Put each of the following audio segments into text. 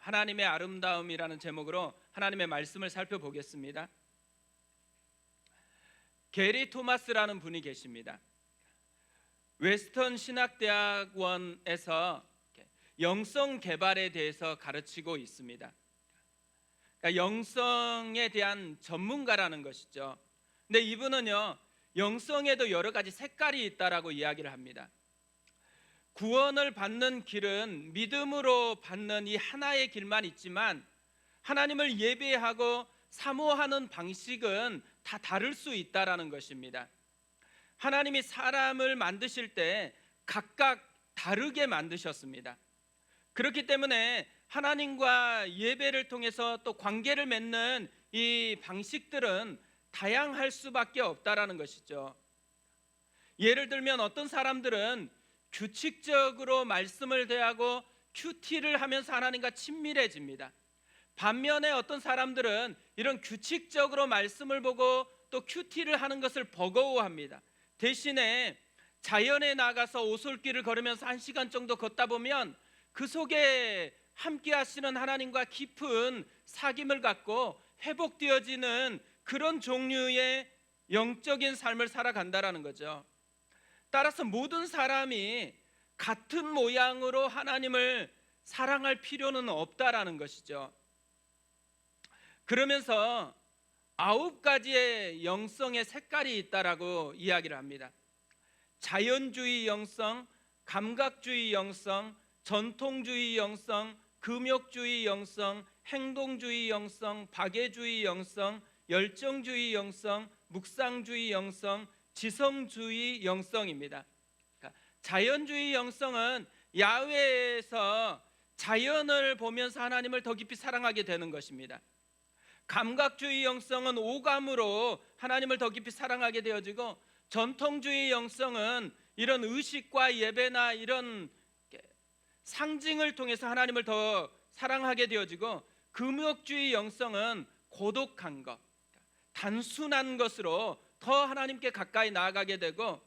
하나님의 아름다움이라는 제목으로 하나님의 말씀을 살펴보겠습니다. 게리 토마스라는 분이 계십니다. 웨스턴 신학대학원에서 영성 개발에 대해서 가르치고 있습니다. 그러니까 영성에 대한 전문가라는 것이죠. 근데 이분은요, 영성에도 여러 가지 색깔이 있다라고 이야기를 합니다. 구원을 받는 길은 믿음으로 받는 이 하나의 길만 있지만 하나님을 예배하고 사모하는 방식은 다 다를 수 있다라는 것입니다. 하나님이 사람을 만드실 때 각각 다르게 만드셨습니다. 그렇기 때문에 하나님과 예배를 통해서 또 관계를 맺는 이 방식들은 다양할 수밖에 없다라는 것이죠. 예를 들면 어떤 사람들은 규칙적으로 말씀을 대하고 큐티를 하면서 하나님과 친밀해집니다. 반면에 어떤 사람들은 이런 규칙적으로 말씀을 보고 또 큐티를 하는 것을 버거워합니다. 대신에 자연에 나가서 오솔길을 걸으면서 1시간 정도 걷다 보면 그 속에 함께 하시는 하나님과 깊은 사귐을 갖고 회복되어지는 그런 종류의 영적인 삶을 살아간다라는 거죠. 따라서 모든 사람이 같은 모양으로 하나님을 사랑할 필요는 없다라는 것이죠. 그러면서 9가지의 영성의 색깔이 있다라고 이야기를 합니다. 자연주의 영성, 감각주의 영성, 전통주의 영성, 금욕주의 영성, 행동주의 영성, 박애주의 영성, 열정주의 영성, 묵상주의 영성, 지성주의 영성입니다. 그러니까 자연주의 영성은 야외에서 자연을 보면서 하나님을 더 깊이 사랑하게 되는 것입니다. 감각주의 영성은 오감으로 하나님을 더 깊이 사랑하게 되어지고, 전통주의 영성은 이런 의식과 예배나 이런 상징을 통해서 하나님을 더 사랑하게 되어지고, 금욕주의 영성은 고독한 것, 단순한 것으로 더 하나님께 가까이 나아가게 되고,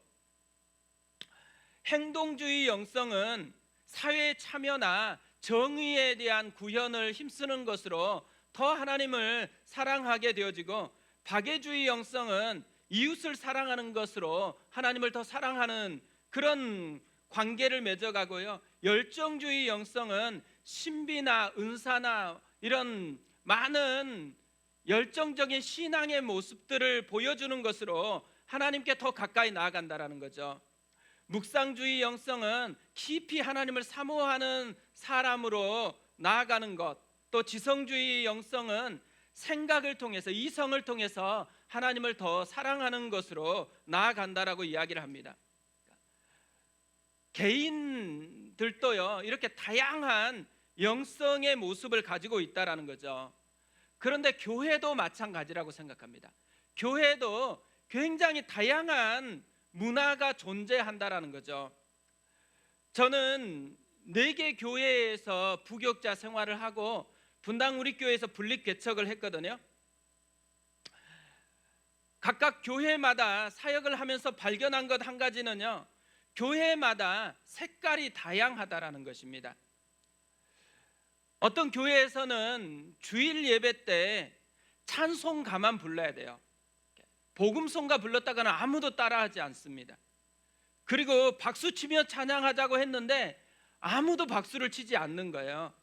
행동주의 영성은 사회 참여나 정의에 대한 구현을 힘쓰는 것으로 더 하나님을 사랑하게 되어지고, 박애주의 영성은 이웃을 사랑하는 것으로 하나님을 더 사랑하는 그런 관계를 맺어가고요, 열정주의 영성은 신비나 은사나 이런 많은 열정적인 신앙의 모습들을 보여주는 것으로 하나님께 더 가까이 나아간다라는 거죠. 묵상주의 영성은 깊이 하나님을 사모하는 사람으로 나아가는 것, 또 지성주의 영성은 생각을 통해서, 이성을 통해서 하나님을 더 사랑하는 것으로 나아간다라고 이야기를 합니다. 개인들도요, 이렇게 다양한 영성의 모습을 가지고 있다라는 거죠. 그런데 교회도 마찬가지라고 생각합니다. 교회도 굉장히 다양한 문화가 존재한다라는 거죠. 저는 4개 교회에서 부교육자 생활을 하고 분당 우리교회에서 분립 개척을 했거든요. 각각 교회마다 사역을 하면서 발견한 것 한 가지는요, 교회마다 색깔이 다양하다라는 것입니다. 어떤 교회에서는 주일 예배 때 찬송가만 불러야 돼요. 복음송가 불렀다가는 아무도 따라하지 않습니다. 그리고 박수 치며 찬양하자고 했는데 아무도 박수를 치지 않는 거예요.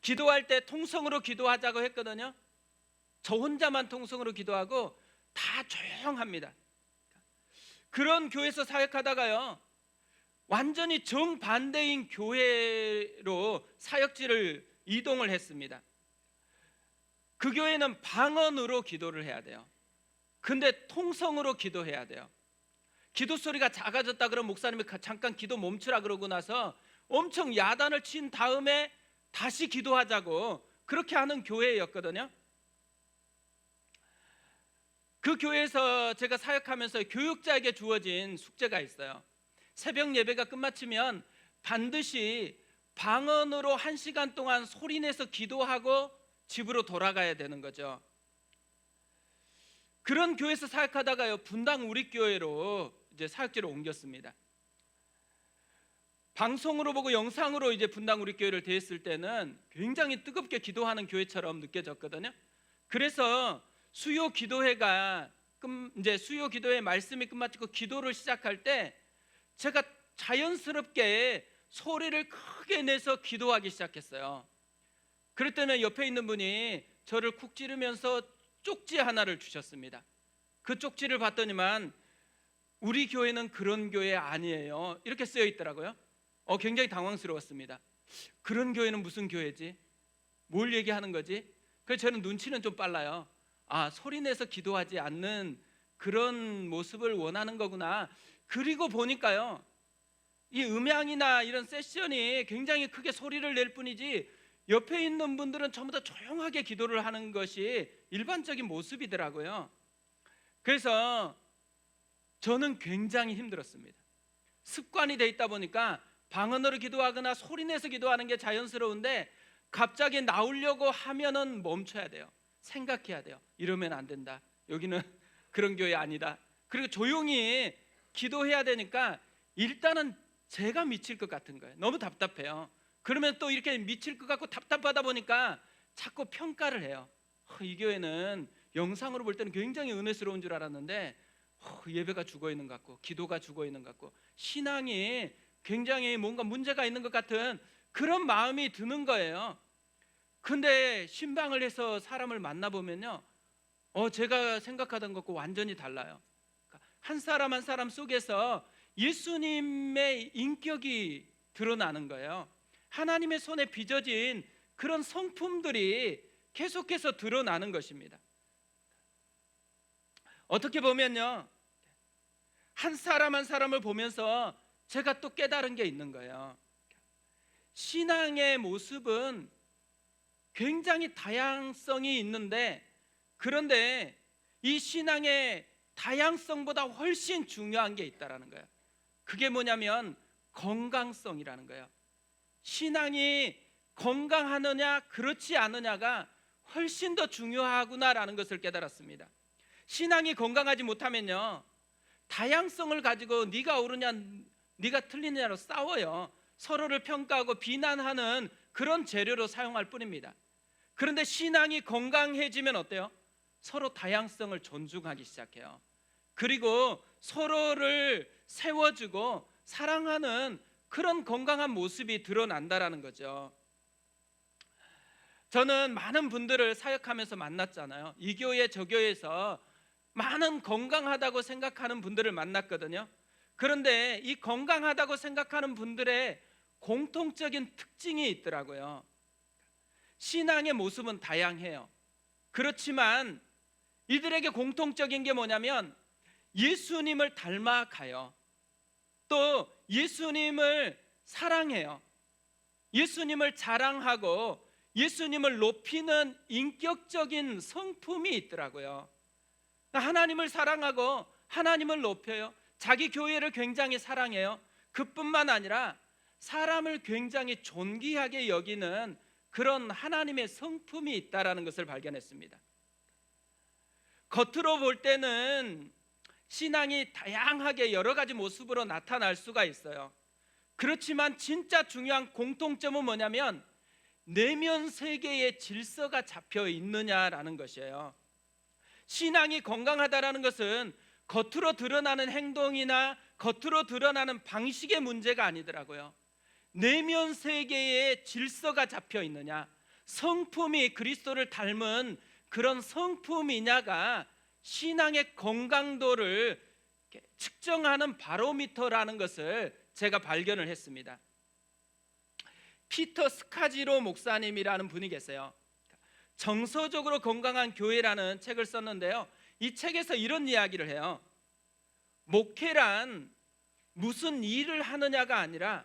기도할 때 통성으로 기도하자고 했거든요. 저 혼자만 통성으로 기도하고 다 조용합니다. 그런 교회에서 사역하다가요, 완전히 정반대인 교회로 사역지를 이동을 했습니다. 그 교회는 방언으로 기도를 해야 돼요. 근데 통성으로 기도해야 돼요. 기도 소리가 작아졌다 그러면 목사님이 잠깐 기도 멈추라 그러고 나서 엄청 야단을 친 다음에 다시 기도하자고 그렇게 하는 교회였거든요. 그 교회에서 제가 사역하면서 교육자에게 주어진 숙제가 있어요. 새벽 예배가 끝마치면 반드시 방언으로 1시간 동안 소리내서 기도하고 집으로 돌아가야 되는 거죠. 그런 교회에서 사역하다가요, 분당 우리교회로 이제 사역지를 옮겼습니다. 방송으로 보고 영상으로 이제 분당 우리 교회를 대했을 때는 굉장히 뜨겁게 기도하는 교회처럼 느껴졌거든요. 그래서 수요 기도회가 이제 수요 기도회 말씀이 끝마치고 기도를 시작할 때 제가 자연스럽게 소리를 크게 내서 기도하기 시작했어요. 그랬더니 옆에 있는 분이 저를 쿡 찌르면서 쪽지 하나를 주셨습니다. 그 쪽지를 봤더니만 우리 교회는 그런 교회 아니에요, 이렇게 쓰여 있더라고요. 굉장히 당황스러웠습니다. 그런 교회는 무슨 교회지? 뭘 얘기하는 거지? 그래서 저는 눈치는 좀 빨라요. 소리 내서 기도하지 않는 그런 모습을 원하는 거구나. 그리고 보니까요, 이 음향이나 이런 세션이 굉장히 크게 소리를 낼 뿐이지 옆에 있는 분들은 전부 다 조용하게 기도를 하는 것이 일반적인 모습이더라고요. 그래서 저는 굉장히 힘들었습니다. 습관이 돼 있다 보니까 방언으로 기도하거나 소리내서 기도하는 게 자연스러운데 갑자기 나오려고 하면은 멈춰야 돼요. 생각해야 돼요. 이러면 안 된다. 여기는 그런 교회 아니다. 그리고 조용히 기도해야 되니까 일단은 제가 미칠 것 같은 거예요. 너무 답답해요. 그러면 또 이렇게 미칠 것 같고 답답하다 보니까 자꾸 평가를 해요. 이 교회는 영상으로 볼 때는 굉장히 은혜스러운 줄 알았는데 예배가 죽어 있는 것 같고 기도가 죽어 있는 것 같고 신앙이 굉장히 뭔가 문제가 있는 것 같은 그런 마음이 드는 거예요. 근데 신방을 해서 사람을 만나보면요, 제가 생각하던 것과 완전히 달라요. 한 사람 한 사람 속에서 예수님의 인격이 드러나는 거예요. 하나님의 손에 빚어진 그런 성품들이 계속해서 드러나는 것입니다. 어떻게 보면요, 한 사람 한 사람을 보면서 제가 또 깨달은 게 있는 거예요. 신앙의 모습은 굉장히 다양성이 있는데, 그런데 이 신앙의 다양성보다 훨씬 중요한 게 있다라는 거예요. 그게 뭐냐면 건강성이라는 거예요. 신앙이 건강하느냐 그렇지 않느냐가 훨씬 더 중요하구나라는 것을 깨달았습니다. 신앙이 건강하지 못하면요, 다양성을 가지고 네가 옳으냐 네가 틀리냐로 싸워요. 서로를 평가하고 비난하는 그런 재료로 사용할 뿐입니다. 그런데 신앙이 건강해지면 어때요? 서로 다양성을 존중하기 시작해요. 그리고 서로를 세워주고 사랑하는 그런 건강한 모습이 드러난다라는 거죠. 저는 많은 분들을 사역하면서 만났잖아요. 이 교회 저 교회에서 많은 건강하다고 생각하는 분들을 만났거든요. 그런데 이 건강하다고 생각하는 분들의 공통적인 특징이 있더라고요. 신앙의 모습은 다양해요. 그렇지만 이들에게 공통적인 게 뭐냐면 예수님을 닮아가요. 또 예수님을 사랑해요. 예수님을 자랑하고 예수님을 높이는 인격적인 성품이 있더라고요. 하나님을 사랑하고 하나님을 높여요. 자기 교회를 굉장히 사랑해요. 그뿐만 아니라 사람을 굉장히 존귀하게 여기는 그런 하나님의 성품이 있다라는 것을 발견했습니다. 겉으로 볼 때는 신앙이 다양하게 여러 가지 모습으로 나타날 수가 있어요. 그렇지만 진짜 중요한 공통점은 뭐냐면 내면 세계의 질서가 잡혀 있느냐라는 것이에요. 신앙이 건강하다라는 것은 겉으로 드러나는 행동이나 겉으로 드러나는 방식의 문제가 아니더라고요. 내면 세계의 질서가 잡혀 있느냐, 성품이 그리스도를 닮은 그런 성품이냐가 신앙의 건강도를 측정하는 바로미터라는 것을 제가 발견을 했습니다. 피터 스카지로 목사님이라는 분이 계세요. 정서적으로 건강한 교회라는 책을 썼는데요, 이 책에서 이런 이야기를 해요. 목회란 무슨 일을 하느냐가 아니라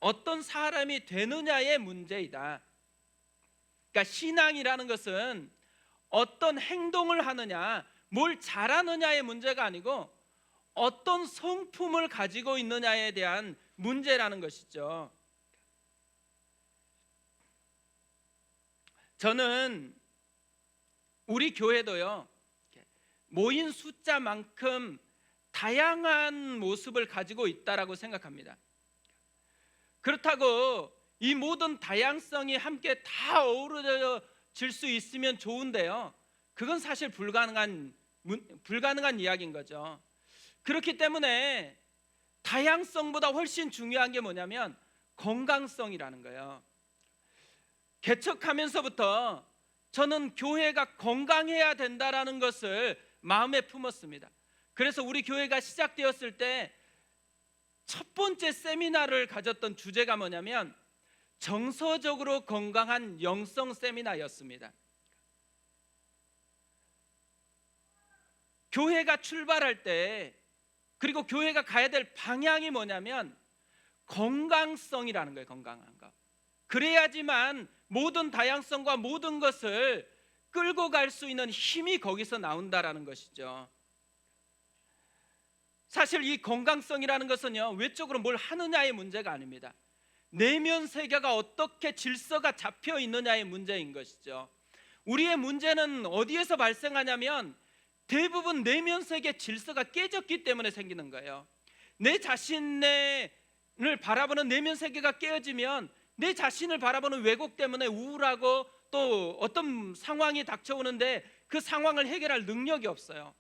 어떤 사람이 되느냐의 문제이다. 그러니까 신앙이라는 것은 어떤 행동을 하느냐, 뭘 잘하느냐의 문제가 아니고 어떤 성품을 가지고 있느냐에 대한 문제라는 것이죠. 저는 우리 교회도요, 모인 숫자만큼 다양한 모습을 가지고 있다라고 생각합니다. 그렇다고 이 모든 다양성이 함께 다 어우러질 수 있으면 좋은데요, 그건 사실 불가능한 이야기인 거죠. 그렇기 때문에 다양성보다 훨씬 중요한 게 뭐냐면 건강성이라는 거예요. 개척하면서부터 저는 교회가 건강해야 된다라는 것을 마음에 품었습니다. 그래서 우리 교회가 시작되었을 때 첫 번째 세미나를 가졌던 주제가 뭐냐면 정서적으로 건강한 영성 세미나였습니다. 교회가 출발할 때, 그리고 교회가 가야 될 방향이 뭐냐면 건강성이라는 거예요. 건강한 것. 그래야지만 모든 다양성과 모든 것을 끌고 갈 수 있는 힘이 거기서 나온다라는 것이죠. 사실 이 건강성이라는 것은요, 외적으로 뭘 하느냐의 문제가 아닙니다. 내면 세계가 어떻게 질서가 잡혀 있느냐의 문제인 것이죠. 우리의 문제는 어디에서 발생하냐면 대부분 내면 세계 질서가 깨졌기 때문에 생기는 거예요. 내 자신을 바라보는 내면 세계가 깨어지면 내 자신을 바라보는 왜곡 때문에 우울하고 또 어떤 상황이 닥쳐오는데 그 상황을 해결할 능력이 없어요.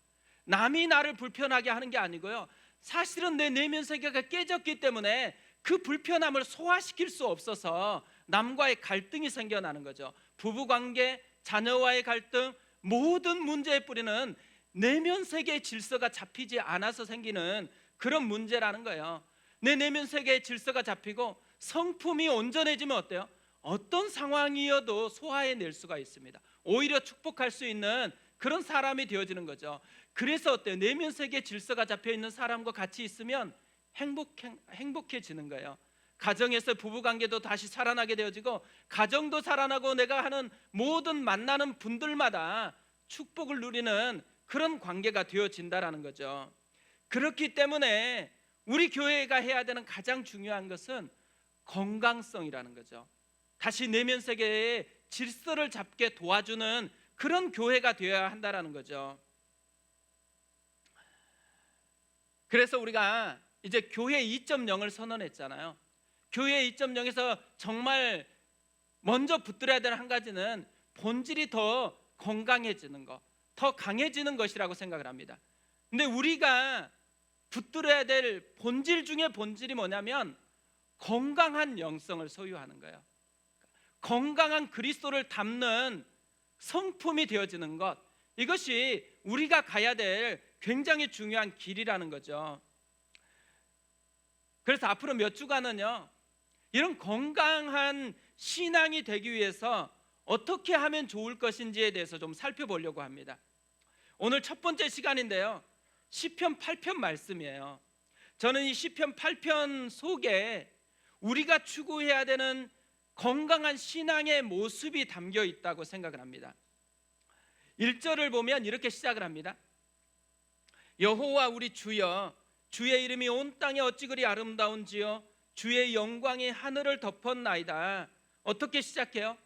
남이 나를 불편하게 하는 게 아니고요, 사실은 내 내면 세계가 깨졌기 때문에 그 불편함을 소화시킬 수 없어서 남과의 갈등이 생겨나는 거죠. 부부관계, 자녀와의 갈등, 모든 문제의 뿌리는 내면 세계의 질서가 잡히지 않아서 생기는 그런 문제라는 거예요. 내 내면 세계의 질서가 잡히고 성품이 온전해지면 어때요? 어떤 상황이어도 소화해낼 수가 있습니다. 오히려 축복할 수 있는 그런 사람이 되어지는 거죠. 그래서 어때요? 내면 세계의 질서가 잡혀있는 사람과 같이 있으면 행복해지는 거예요. 가정에서 부부관계도 다시 살아나게 되어지고, 가정도 살아나고, 내가 하는 모든 만나는 분들마다 축복을 누리는 그런 관계가 되어진다라는 거죠. 그렇기 때문에 우리 교회가 해야 되는 가장 중요한 것은 건강성이라는 거죠. 다시 내면 세계의 질서를 잡게 도와주는 그런 교회가 되어야 한다라는 거죠. 그래서 우리가 이제 교회 2.0을 선언했잖아요. 교회 2.0에서 정말 먼저 붙들어야 되는 한 가지는 본질이 더 건강해지는 것, 더 강해지는 것이라고 생각을 합니다. 근데 우리가 붙들어야 될 본질 중에 본질이 뭐냐면 건강한 영성을 소유하는 거예요. 건강한 그리스도를 담는 성품이 되어지는 것, 이것이 우리가 가야 될 굉장히 중요한 길이라는 거죠. 그래서 앞으로 몇 주간은요, 이런 건강한 신앙이 되기 위해서 어떻게 하면 좋을 것인지에 대해서 좀 살펴보려고 합니다. 오늘 첫 번째 시간인데요, 시편 8편 말씀이에요. 저는 이 시편 8편 속에 우리가 추구해야 되는 건강한 신앙의 모습이 담겨 있다고 생각을 합니다. 1절을 보면 이렇게 시작을 합니다. 여호와 우리 주여, 주의 이름이 온 땅에 어찌 그리 아름다운지요, 주의 영광이 하늘을 덮었나이다. 어떻게 시작해요?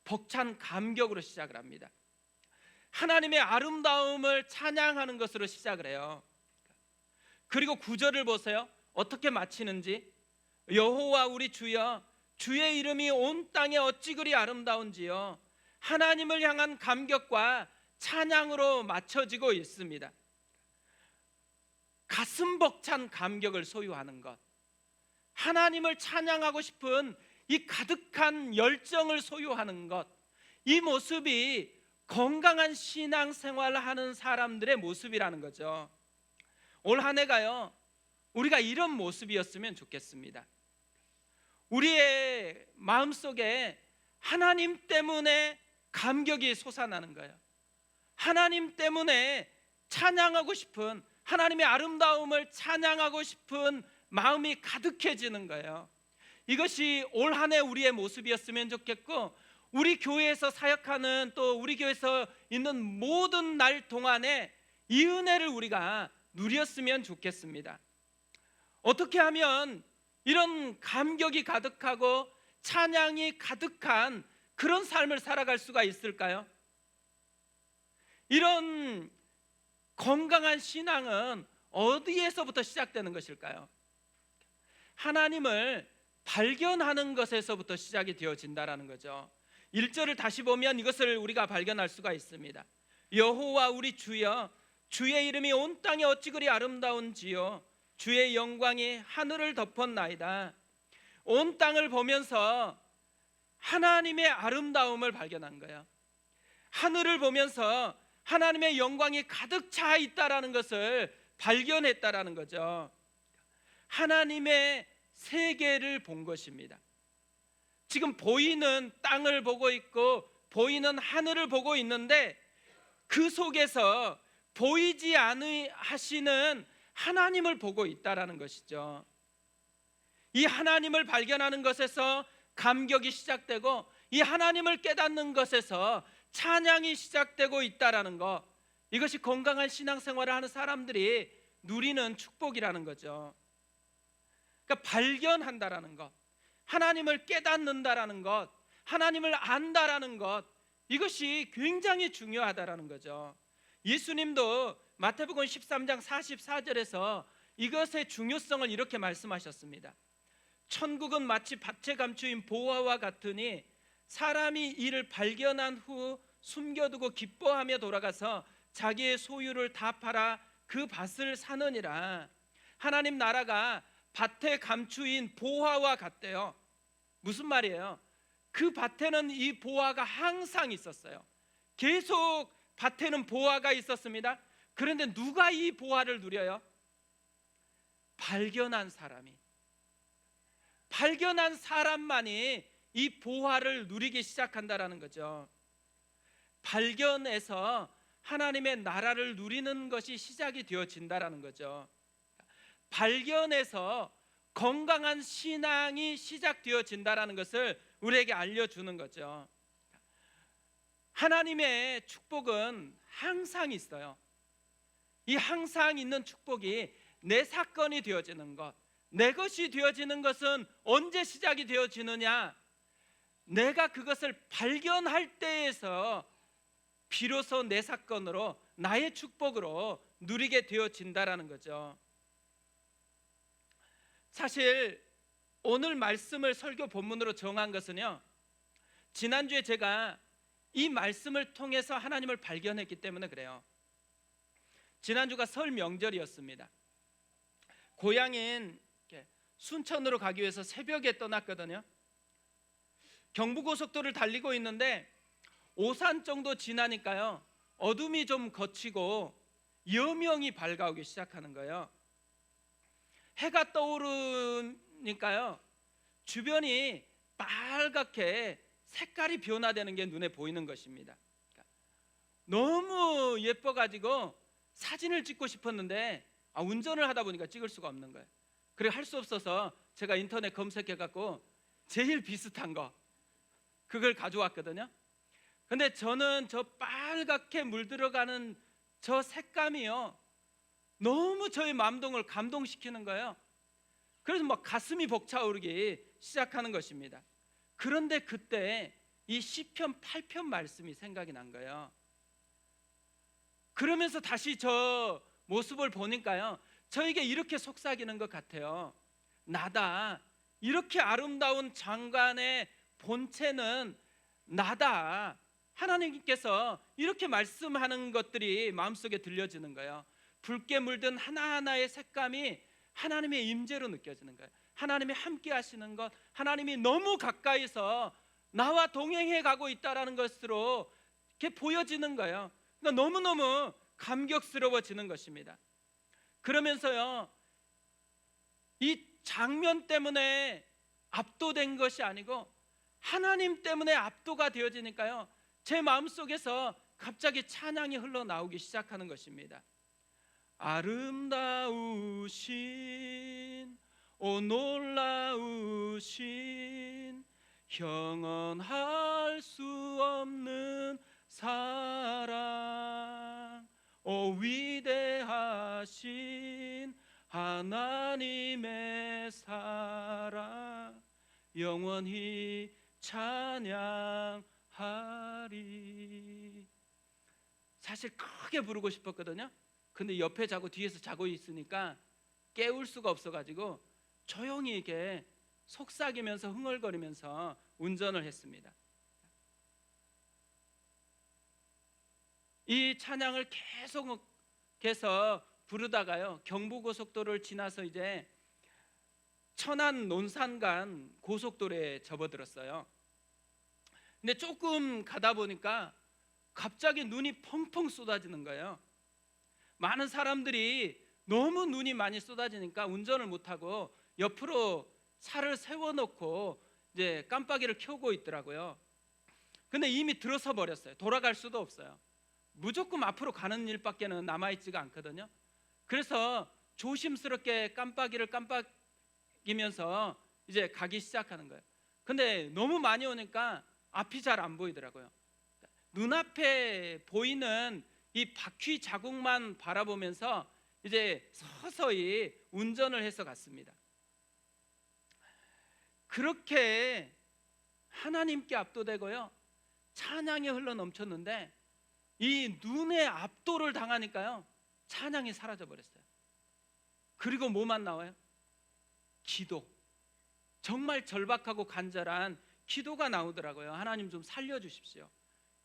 벅찬 감격으로 시작을 합니다. 하나님의 아름다움을 찬양하는 것으로 시작을 해요. 그리고 9절을 보세요. 어떻게 마치는지. 여호와 우리 주여, 주의 이름이 온 땅에 어찌 그리 아름다운지요. 하나님을 향한 감격과 찬양으로 맞춰지고 있습니다. 가슴 벅찬 감격을 소유하는 것, 하나님을 찬양하고 싶은 이 가득한 열정을 소유하는 것, 이 모습이 건강한 신앙생활을 하는 사람들의 모습이라는 거죠. 올 한 해가요, 우리가 이런 모습이었으면 좋겠습니다. 우리의 마음속에 하나님 때문에 감격이 솟아나는 거예요. 하나님 때문에 찬양하고 싶은, 하나님의 아름다움을 찬양하고 싶은 마음이 가득해지는 거예요. 이것이 올 한 해 우리의 모습이었으면 좋겠고, 우리 교회에서 사역하는, 또 우리 교회에서 있는 모든 날 동안에 이 은혜를 우리가 누렸으면 좋겠습니다. 어떻게 하면 이런 감격이 가득하고 찬양이 가득한 그런 삶을 살아갈 수가 있을까요? 이런 건강한 신앙은 어디에서부터 시작되는 것일까요? 하나님을 발견하는 것에서부터 시작이 되어진다라는 거죠. 1절을 다시 보면 이것을 우리가 발견할 수가 있습니다. 여호와 우리 주여, 주의 이름이 온 땅에 어찌 그리 아름다운지요, 주의 영광이 하늘을 덮었나이다. 온 땅을 보면서 하나님의 아름다움을 발견한 거예요. 하늘을 보면서 하나님의 영광이 가득 차 있다라는 것을 발견했다라는 거죠. 하나님의 세계를 본 것입니다. 지금 보이는 땅을 보고 있고 보이는 하늘을 보고 있는데 그 속에서 보이지 않으시는 하나님을 보고 있다라는 것이죠. 이 하나님을 발견하는 것에서 감격이 시작되고 이 하나님을 깨닫는 것에서 찬양이 시작되고 있다라는 것, 이것이 건강한 신앙생활을 하는 사람들이 누리는 축복이라는 거죠. 그러니까 발견한다라는 것, 하나님을 깨닫는다라는 것, 하나님을 안다라는 것, 이것이 굉장히 중요하다라는 거죠. 예수님도 마태복음 13장 44절에서 이것의 중요성을 이렇게 말씀하셨습니다. 천국은 마치 밭에 감추인 보화와 같으니 사람이 이를 발견한 후 숨겨두고 기뻐하며 돌아가서 자기의 소유를 다 팔아 그 밭을 사느니라. 하나님 나라가 밭에 감추인 보화와 같대요. 무슨 말이에요? 그 밭에는 이 보화가 항상 있었어요. 계속 밭에는 보화가 있었습니다. 그런데 누가 이 보화를 누려요? 발견한 사람이. 발견한 사람만이 이 보화를 누리기 시작한다라는 거죠. 발견해서 하나님의 나라를 누리는 것이 시작이 되어진다라는 거죠. 발견해서 건강한 신앙이 시작되어진다라는 것을 우리에게 알려주는 거죠. 하나님의 축복은 항상 있어요. 이 항상 있는 축복이 내 사건이 되어지는 것, 내 것이 되어지는 것은 언제 시작이 되어지느냐? 내가 그것을 발견할 때에서 비로소 내 사건으로, 나의 축복으로 누리게 되어진다라는 거죠. 사실 오늘 말씀을 설교 본문으로 정한 것은요, 지난주에 제가 이 말씀을 통해서 하나님을 발견했기 때문에 그래요. 지난주가 설 명절이었습니다. 고향인 순천으로 가기 위해서 새벽에 떠났거든요. 경부고속도로를 달리고 있는데 오산 정도 지나니까요, 어둠이 좀 걷히고 여명이 밝아오기 시작하는 거예요. 해가 떠오르니까요, 주변이 빨갛게 색깔이 변화되는 게 눈에 보이는 것입니다. 너무 예뻐가지고 사진을 찍고 싶었는데 운전을 하다 보니까 찍을 수가 없는 거예요. 그래 할 수 없어서 제가 인터넷 검색해갖고 제일 비슷한 거 그걸 가져왔거든요. 근데 저는 저 빨갛게 물들어가는 저 색감이요, 너무 저의 마음동을 감동시키는 거예요. 그래서 막 가슴이 벅차오르기 시작하는 것입니다. 그런데 그때 이 시편 8편 말씀이 생각이 난 거예요. 그러면서 다시 저 모습을 보니까요, 저에게 이렇게 속삭이는 것 같아요. 나다. 이렇게 아름다운 장관의 본체는 나다. 하나님께서 이렇게 말씀하는 것들이 마음속에 들려지는 거예요. 붉게 물든 하나하나의 색감이 하나님의 임재로 느껴지는 거예요. 하나님이 함께 하시는 것, 하나님이 너무 가까이서 나와 동행해 가고 있다는 것으로 이렇게 보여지는 거예요. 그러니까 너무너무 감격스러워지는 것입니다. 그러면서요, 이 장면 때문에 압도된 것이 아니고 하나님 때문에 압도가 되어지니까요, 제 마음속에서 갑자기 찬양이 흘러나오기 시작하는 것입니다. 아름다우신 오 놀라우신 형언할 수 없는 사랑, 오 위대하신 하나님의 사랑, 영원히 찬양하리. 사실 크게 부르고 싶었거든요. 근데 옆에 자고 뒤에서 자고 있으니까 깨울 수가 없어가지고 조용히 이렇게 속삭이면서 흥얼거리면서 운전을 했습니다. 이 찬양을 계속해서 부르다가요, 경부고속도로를 지나서 이제 천안 논산간 고속도로에 접어들었어요. 근데 조금 가다 보니까 갑자기 눈이 펑펑 쏟아지는 거예요. 많은 사람들이 너무 눈이 많이 쏟아지니까 운전을 못하고 옆으로 차를 세워놓고 이제 깜빡이를 켜고 있더라고요. 근데 이미 들어서 버렸어요. 돌아갈 수도 없어요. 무조건 앞으로 가는 일밖에는 남아있지가 않거든요. 그래서 조심스럽게 깜빡이를 깜빡이면서 이제 가기 시작하는 거예요. 근데 너무 많이 오니까 앞이 잘 안 보이더라고요. 눈앞에 보이는 이 바퀴 자국만 바라보면서 이제 서서히 운전을 해서 갔습니다. 그렇게 하나님께 압도되고요, 찬양이 흘러 넘쳤는데 이 눈에 압도를 당하니까요, 찬양이 사라져 버렸어요. 그리고 뭐만 나와요? 기도. 정말 절박하고 간절한 기도가 나오더라고요. 하나님 좀 살려주십시오.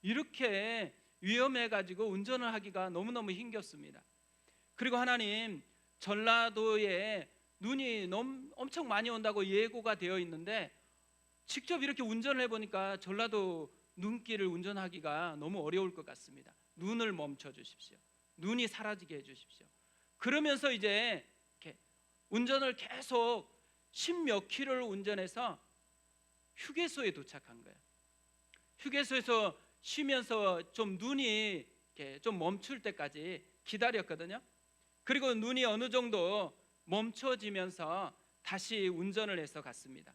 이렇게 위험해가지고 운전을 하기가 너무너무 힘겼습니다. 그리고 하나님, 전라도에 눈이 엄청 많이 온다고 예고가 되어 있는데 직접 이렇게 운전을 해보니까 전라도 눈길을 운전하기가 너무 어려울 것 같습니다. 눈을 멈춰 주십시오. 눈이 사라지게 해주십시오. 그러면서 이제 이렇게 운전을 계속 10몇 킬로를 운전해서 휴게소에 도착한 거예요. 휴게소에서 쉬면서 좀 눈이 이렇게 좀 멈출 때까지 기다렸거든요. 그리고 눈이 어느 정도 멈춰지면서 다시 운전을 해서 갔습니다.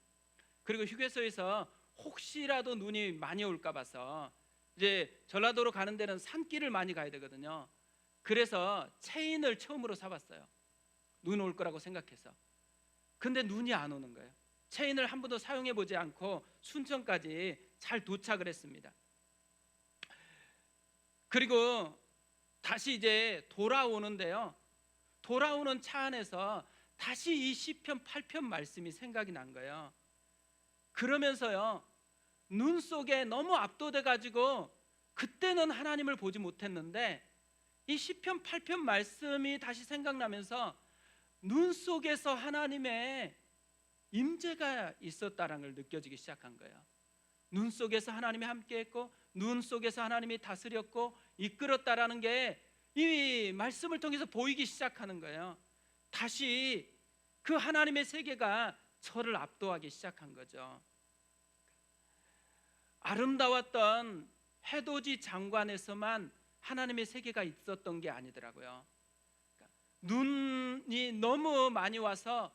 그리고 휴게소에서 혹시라도 눈이 많이 올까 봐서 이제 전라도로 가는 데는 산길을 많이 가야 되거든요. 그래서 체인을 처음으로 사봤어요. 눈 올 거라고 생각해서. 근데 눈이 안 오는 거예요. 체인을 한 번도 사용해 보지 않고 순천까지 잘 도착을 했습니다. 그리고 다시 이제 돌아오는데요, 돌아오는 차 안에서 다시 이 시편 8편 말씀이 생각이 난 거예요. 그러면서요, 눈 속에 너무 압도돼 가지고 그때는 하나님을 보지 못했는데 이 시편 8편 말씀이 다시 생각나면서 눈 속에서 하나님의 임재가 있었다는 걸 느껴지기 시작한 거예요. 눈 속에서 하나님이 함께했고 눈 속에서 하나님이 다스렸고 이끌었다라는 게 이 말씀을 통해서 보이기 시작하는 거예요. 다시 그 하나님의 세계가 저를 압도하기 시작한 거죠. 아름다웠던 해돋이 장관에서만 하나님의 세계가 있었던 게 아니더라고요. 눈이 너무 많이 와서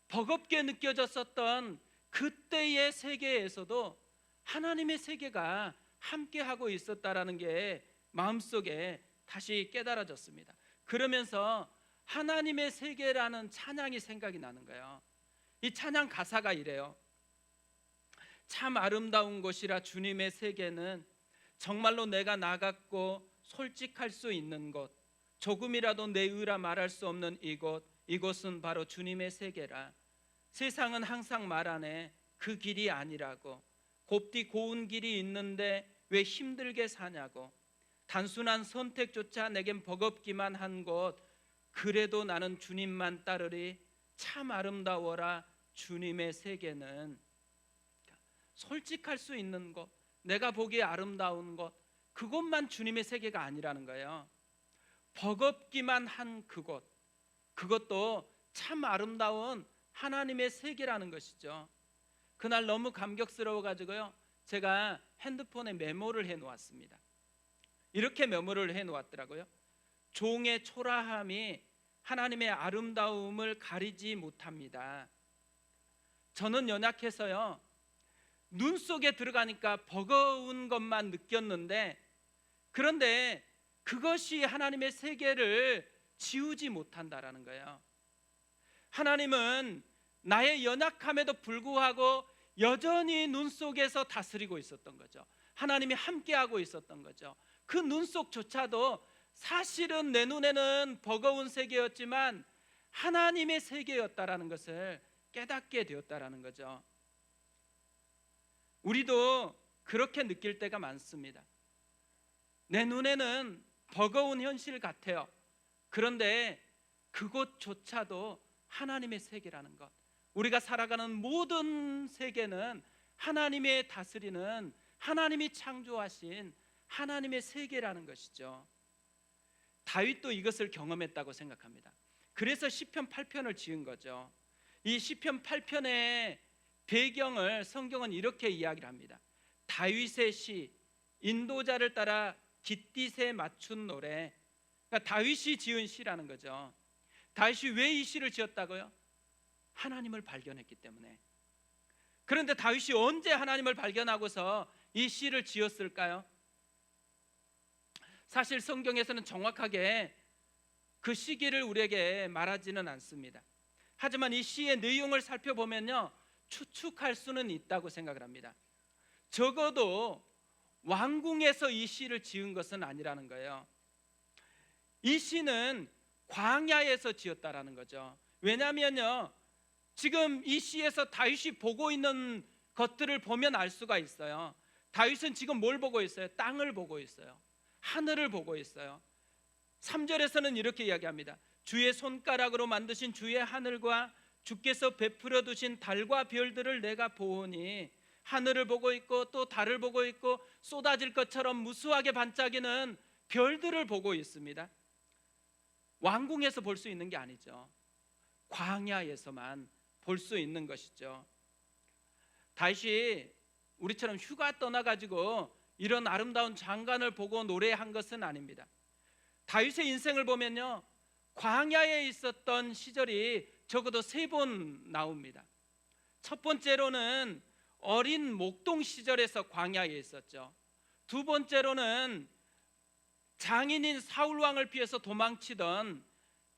버겁게 느껴졌었던 그때의 세계에서도 하나님의 세계가 함께하고 있었다라는 게 마음속에 다시 깨달아졌습니다. 그러면서 하나님의 세계라는 찬양이 생각이 나는 거예요. 이 찬양 가사가 이래요. 참 아름다운 곳이라 주님의 세계는 정말로 내가 나갔고 솔직할 수 있는 곳, 조금이라도 내 의라 말할 수 없는 이곳, 이곳은 바로 주님의 세계라. 세상은 항상 말하네 그 길이 아니라고. 곱디 고운 길이 있는데 왜 힘들게 사냐고. 단순한 선택조차 내겐 버겁기만 한 곳, 그래도 나는 주님만 따르리. 참 아름다워라 주님의 세계는. 솔직할 수 있는 곳, 내가 보기에 아름다운 곳, 그것만 주님의 세계가 아니라는 거예요. 버겁기만 한 그곳, 그것도 참 아름다운 하나님의 세계라는 것이죠. 그날 너무 감격스러워 가지고요, 제가 핸드폰에 메모를 해 놓았습니다. 이렇게 메모를 해 놓았더라고요. 종의 초라함이 하나님의 아름다움을 가리지 못합니다. 저는 연약해서요, 눈 속에 들어가니까 버거운 것만 느꼈는데, 그런데 그것이 하나님의 세계를 지우지 못한다라는 거예요. 하나님은 나의 연약함에도 불구하고 여전히 눈 속에서 다스리고 있었던 거죠. 하나님이 함께하고 있었던 거죠. 그 눈 속조차도 사실은 내 눈에는 버거운 세계였지만 하나님의 세계였다라는 것을 깨닫게 되었다라는 거죠. 우리도 그렇게 느낄 때가 많습니다. 내 눈에는 버거운 현실 같아요. 그런데 그것조차도 하나님의 세계라는 것, 우리가 살아가는 모든 세계는 하나님의 다스리는, 하나님이 창조하신 하나님의 세계라는 것이죠. 다윗도 이것을 경험했다고 생각합니다. 그래서 시편 8편을 지은 거죠. 이 시편 8편의 배경을 성경은 이렇게 이야기를 합니다. 다윗의 시, 인도자를 따라 깃딧에 맞춘 노래. 그러니까 다윗이 지은 시라는 거죠. 다윗이 왜 이 시를 지었다고요? 하나님을 발견했기 때문에. 그런데 다윗이 언제 하나님을 발견하고서 이 시를 지었을까요? 사실 성경에서는 정확하게 그 시기를 우리에게 말하지는 않습니다. 하지만 이 시의 내용을 살펴보면요, 추측할 수는 있다고 생각을 합니다. 적어도 왕궁에서 이 시를 지은 것은 아니라는 거예요. 이 시는 광야에서 지었다라는 거죠. 왜냐하면요, 지금 이 시에서 다윗이 보고 있는 것들을 보면 알 수가 있어요. 다윗은 지금 뭘 보고 있어요? 땅을 보고 있어요. 하늘을 보고 있어요. 3절에서는 이렇게 이야기합니다. 주의 손가락으로 만드신 주의 하늘과 주께서 베풀어 두신 달과 별들을 내가 보오니, 하늘을 보고 있고 또 달을 보고 있고 쏟아질 것처럼 무수하게 반짝이는 별들을 보고 있습니다. 왕궁에서 볼 수 있는 게 아니죠. 광야에서만 볼 수 있는 것이죠. 다윗이 우리처럼 휴가 떠나가지고 이런 아름다운 장관을 보고 노래한 것은 아닙니다. 다윗의 인생을 보면요, 광야에 있었던 시절이 적어도 3번 나옵니다. 첫 번째로는 어린 목동 시절에서 광야에 있었죠. 두 번째로는 장인인 사울 왕을 피해서 도망치던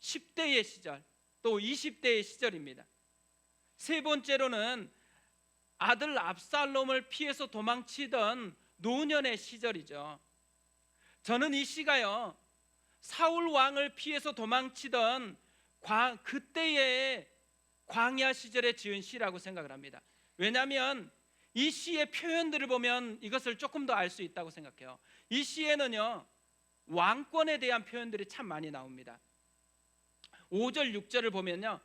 10대의 시절, 또 20대의 시절입니다. 세 번째로는 아들 압살롬을 피해서 도망치던 노년의 시절이죠. 저는 이 시가요, 사울 왕을 피해서 도망치던 그때의 광야 시절에 지은 시라고 생각을 합니다. 왜냐하면 이 시의 표현들을 보면 이것을 조금 더 알 수 있다고 생각해요. 이 시에는요, 왕권에 대한 표현들이 참 많이 나옵니다. 5절 6절을 보면요,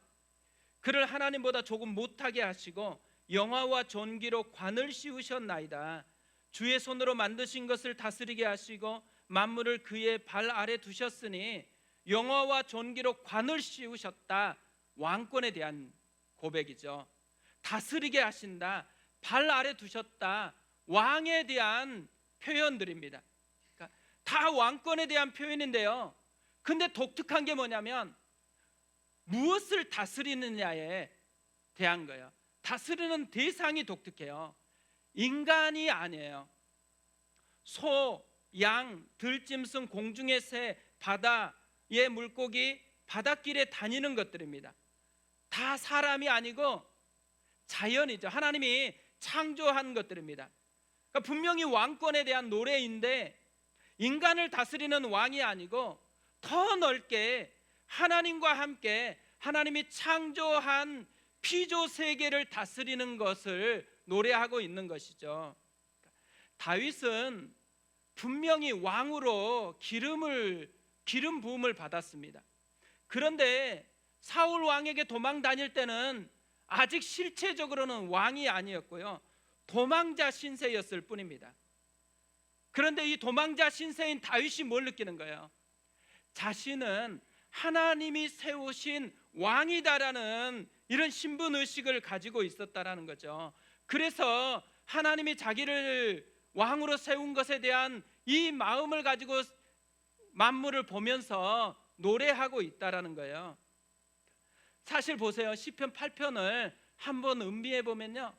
그를 하나님보다 조금 못하게 하시고 영화와 존귀로 관을 씌우셨나이다. 주의 손으로 만드신 것을 다스리게 하시고 만물을 그의 발 아래 두셨으니 영화와 존귀로 관을 씌우셨다. 왕권에 대한 고백이죠. 다스리게 하신다, 발 아래 두셨다, 왕에 대한 표현들입니다. 그러니까 다 왕권에 대한 표현인데요, 근데 독특한 게 뭐냐면 무엇을 다스리느냐에 대한 거예요. 다스리는 대상이 독특해요. 인간이 아니에요. 소, 양, 들짐승, 공중의 새, 바다의 물고기, 바닷길에 다니는 것들입니다. 다 사람이 아니고 자연이죠. 하나님이 창조한 것들입니다. 그러니까 분명히 왕권에 대한 노래인데 인간을 다스리는 왕이 아니고 더 넓게 하나님과 함께 하나님이 창조한 피조 세계를 다스리는 것을 노래하고 있는 것이죠. 다윗은 분명히 왕으로 기름 부음을 받았습니다. 그런데 사울 왕에게 도망 다닐 때는 아직 실체적으로는 왕이 아니었고요, 도망자 신세였을 뿐입니다. 그런데 이 도망자 신세인 다윗이 뭘 느끼는 거예요? 자신은 하나님이 세우신 왕이다라는 이런 신분의식을 가지고 있었다라는 거죠. 그래서 하나님이 자기를 왕으로 세운 것에 대한 이 마음을 가지고 만물을 보면서 노래하고 있다라는 거예요. 사실 보세요, 시편 8편을 한번 음미해 보면요,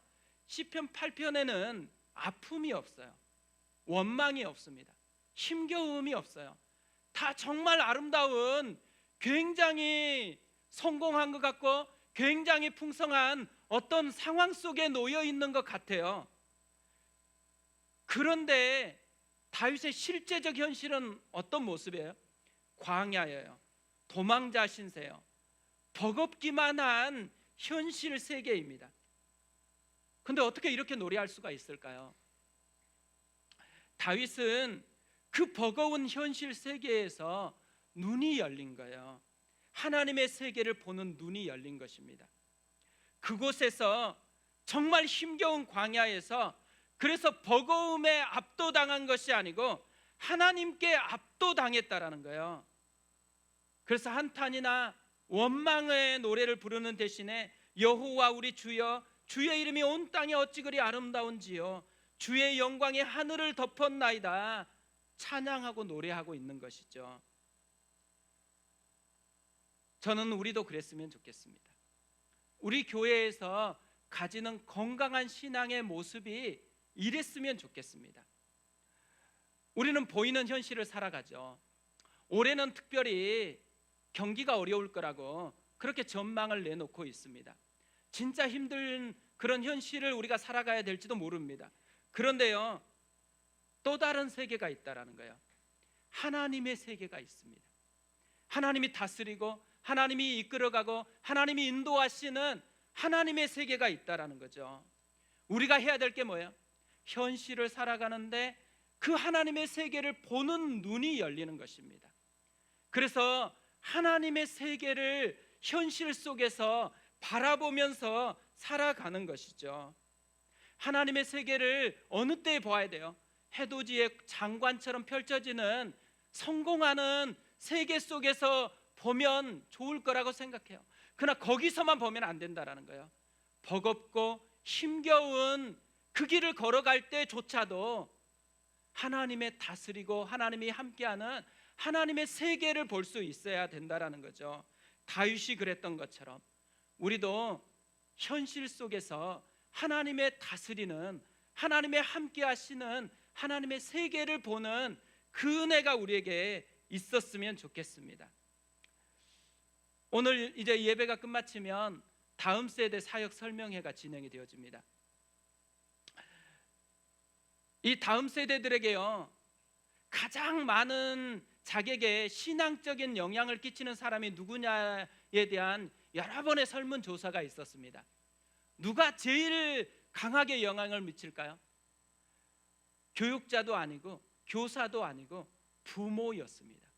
시편 8편에는 아픔이 없어요. 원망이 없습니다. 힘겨움이 없어요. 다 정말 아름다운, 굉장히 성공한 것 같고 굉장히 풍성한 어떤 상황 속에 놓여 있는 것 같아요. 그런데 다윗의 실제적 현실은 어떤 모습이에요? 광야예요. 도망자 신세요. 버겁기만 한 현실 세계입니다. 근데 어떻게 이렇게 노래할 수가 있을까요? 다윗은 그 버거운 현실 세계에서 눈이 열린 거예요. 하나님의 세계를 보는 눈이 열린 것입니다. 그곳에서 정말 힘겨운 광야에서 그래서 버거움에 압도당한 것이 아니고 하나님께 압도당했다라는 거예요. 그래서 한탄이나 원망의 노래를 부르는 대신에 여호와 우리 주여, 주의 이름이 온 땅에 어찌 그리 아름다운지요, 주의 영광이 하늘을 덮었나이다 찬양하고 노래하고 있는 것이죠. 저는 우리도 그랬으면 좋겠습니다. 우리 교회에서 가지는 건강한 신앙의 모습이 이랬으면 좋겠습니다. 우리는 보이는 현실을 살아가죠. 올해는 특별히 경기가 어려울 거라고 그렇게 전망을 내놓고 있습니다. 진짜 힘든 그런 현실을 우리가 살아가야 될지도 모릅니다. 그런데요, 또 다른 세계가 있다라는 거예요. 하나님의 세계가 있습니다. 하나님이 다스리고 하나님이 이끌어가고 하나님이 인도하시는 하나님의 세계가 있다라는 거죠. 우리가 해야 될 게 뭐예요? 현실을 살아가는데 그 하나님의 세계를 보는 눈이 열리는 것입니다. 그래서 하나님의 세계를 현실 속에서 바라보면서 살아가는 것이죠. 하나님의 세계를 어느 때에 보아야 돼요? 해돋이의 장관처럼 펼쳐지는 성공하는 세계 속에서 보면 좋을 거라고 생각해요. 그러나 거기서만 보면 안 된다라는 거예요. 버겁고 힘겨운 그 길을 걸어갈 때조차도 하나님의 다스리고 하나님이 함께하는 하나님의 세계를 볼 수 있어야 된다라는 거죠. 다윗이 그랬던 것처럼 우리도 현실 속에서 하나님의 다스리는, 하나님의 함께하시는 하나님의 세계를 보는 그 은혜가 우리에게 있었으면 좋겠습니다. 오늘 이제 예배가 끝마치면 다음 세대 사역 설명회가 진행이 되어집니다. 이 다음 세대들에게요, 가장 많은 자기에게 신앙적인 영향을 끼치는 사람이 누구냐에 대한 여러 번의 설문조사가 있었습니다. 누가 제일 강하게 영향을 미칠까요? 교육자도 아니고 교사도 아니고 부모였습니다.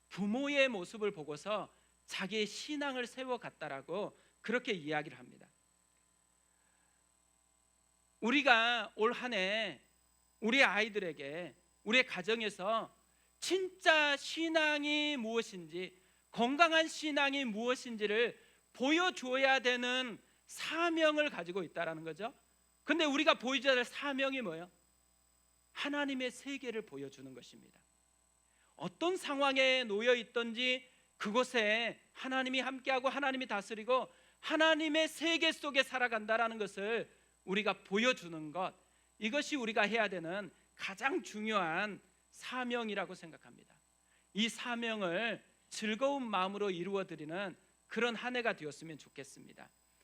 부모의 모습을 보고서 자기의 신앙을 세워갔다라고 그렇게 이야기를 합니다. 우리가 올 한 해 우리 아이들에게, 우리 가정에서 진짜 신앙이 무엇인지, 건강한 신앙이 무엇인지를 보여줘야 되는 사명을 가지고 있다라는 거죠. 근데 우리가 보여줘야 될 사명이 뭐예요? 하나님의 세계를 보여주는 것입니다. 어떤 상황에 놓여 있든지 그곳에 하나님이 함께하고 하나님이 다스리고 하나님의 세계 속에 살아간다라는 것을 우리가 보여주는 것, 이것이 우리가 해야 되는 가장 중요한 사명이라고 생각합니다. 이 사명을 즐거운 마음으로 이루어드리는 그런 한 해가 되었으면 좋겠습니다.